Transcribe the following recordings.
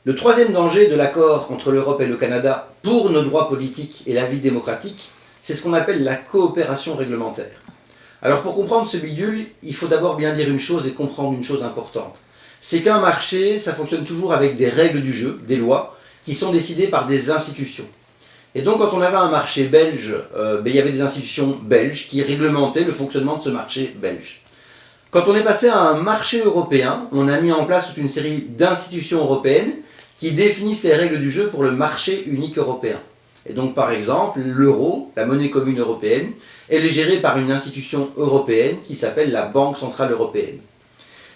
Le troisième danger de l'accord entre l'Europe et le Canada pour nos droits politiques et la vie démocratique, c'est ce qu'on appelle la coopération réglementaire. Alors pour comprendre ce bidule, il faut d'abord bien dire une chose et comprendre une chose importante. C'est qu'un marché, ça fonctionne toujours avec des règles du jeu, des lois, qui sont décidées par des institutions. Et donc quand on avait un marché belge, il y avait des institutions belges qui réglementaient le fonctionnement de ce marché belge. Quand on est passé à un marché européen, on a mis en place toute une série d'institutions européennes qui définissent les règles du jeu pour le marché unique européen. Et donc par exemple, l'euro, la monnaie commune européenne, elle est gérée par une institution européenne qui s'appelle la Banque Centrale Européenne.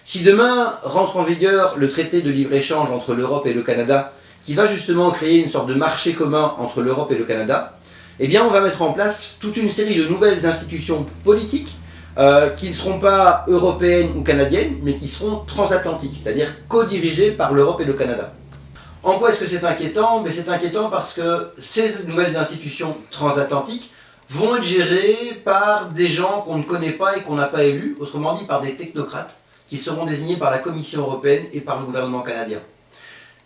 Si demain rentre en vigueur le traité de libre-échange entre l'Europe et le Canada, qui va justement créer une sorte de marché commun entre l'Europe et le Canada, eh bien on va mettre en place toute une série de nouvelles institutions politiques qui ne seront pas européennes ou canadiennes, mais qui seront transatlantiques, c'est-à-dire co-dirigées par l'Europe et le Canada. En quoi est-ce que c'est inquiétant? C'est inquiétant parce que ces nouvelles institutions transatlantiques vont être gérées par des gens qu'on ne connaît pas et qu'on n'a pas élus, autrement dit par des technocrates, qui seront désignés par la Commission européenne et par le gouvernement canadien.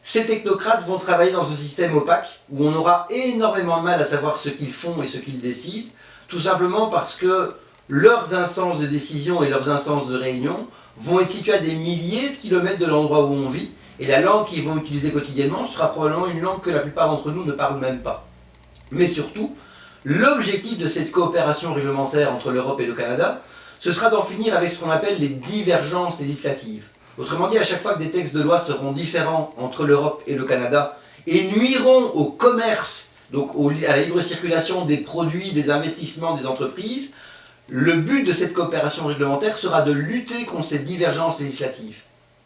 Ces technocrates vont travailler dans un système opaque où on aura énormément de mal à savoir ce qu'ils font et ce qu'ils décident, tout simplement parce que leurs instances de décision et leurs instances de réunion vont être situées à des milliers de kilomètres de l'endroit où on vit, et la langue qu'ils vont utiliser quotidiennement sera probablement une langue que la plupart d'entre nous ne parlent même pas. Mais surtout, l'objectif de cette coopération réglementaire entre l'Europe et le Canada, ce sera d'en finir avec ce qu'on appelle les divergences législatives. Autrement dit, à chaque fois que des textes de loi seront différents entre l'Europe et le Canada et nuiront au commerce, donc à la libre circulation des produits, des investissements, des entreprises, le but de cette coopération réglementaire sera de lutter contre ces divergences législatives.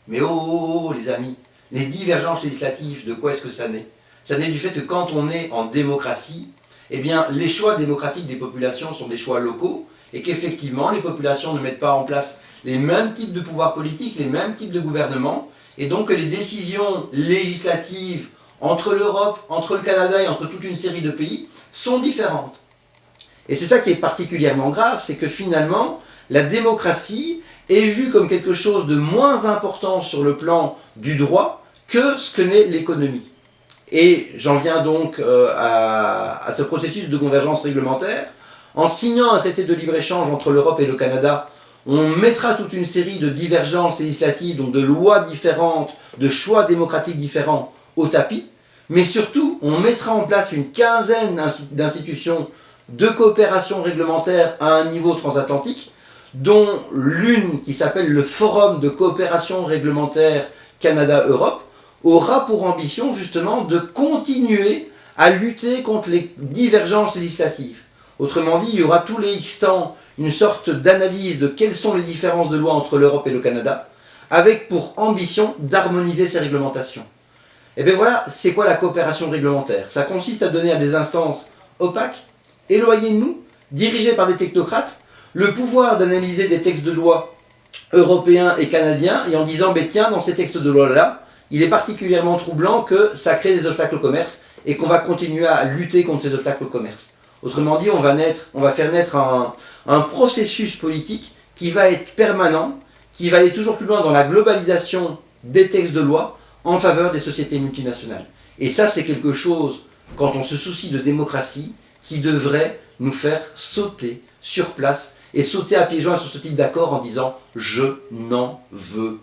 Mais oh les amis, les divergences législatives, de quoi est-ce que ça naît? Ça naît du fait que quand on est en démocratie, eh bien les choix démocratiques des populations sont des choix locaux, et qu'effectivement les populations ne mettent pas en place les mêmes types de pouvoirs politiques, les mêmes types de gouvernements, et donc que les décisions législatives entre l'Europe, entre le Canada et entre toute une série de pays sont différentes. Et c'est ça qui est particulièrement grave, c'est que finalement, la démocratie est vue comme quelque chose de moins important sur le plan du droit que ce que n'est l'économie. Et j'en viens donc à ce processus de convergence réglementaire. En signant un traité de libre-échange entre l'Europe et le Canada, on mettra toute une série de divergences législatives, donc de lois différentes, de choix démocratiques différents au tapis, mais surtout, on mettra en place une quinzaine d'institutions de coopération réglementaire à un niveau transatlantique, dont l'une qui s'appelle le Forum de coopération réglementaire Canada-Europe, aura pour ambition justement de continuer à lutter contre les divergences législatives. Autrement dit, il y aura tous les X temps une sorte d'analyse de quelles sont les différences de loi entre l'Europe et le Canada, avec pour ambition d'harmoniser ces réglementations. Et bien voilà, c'est quoi la coopération réglementaire? Ça consiste à donner à des instances opaques, éloignées de nous, dirigées par des technocrates, le pouvoir d'analyser des textes de loi européens et canadiens, et en disant, tiens, dans ces textes de loi-là, il est particulièrement troublant que ça crée des obstacles au commerce, et qu'on va continuer à lutter contre ces obstacles au commerce. Autrement dit, on va faire naître un processus politique qui va être permanent, qui va aller toujours plus loin dans la globalisation des textes de loi en faveur des sociétés multinationales. Et ça, c'est quelque chose, quand on se soucie de démocratie, qui devrait nous faire sauter sur place et sauter à pieds joints sur ce type d'accord en disant « je n'en veux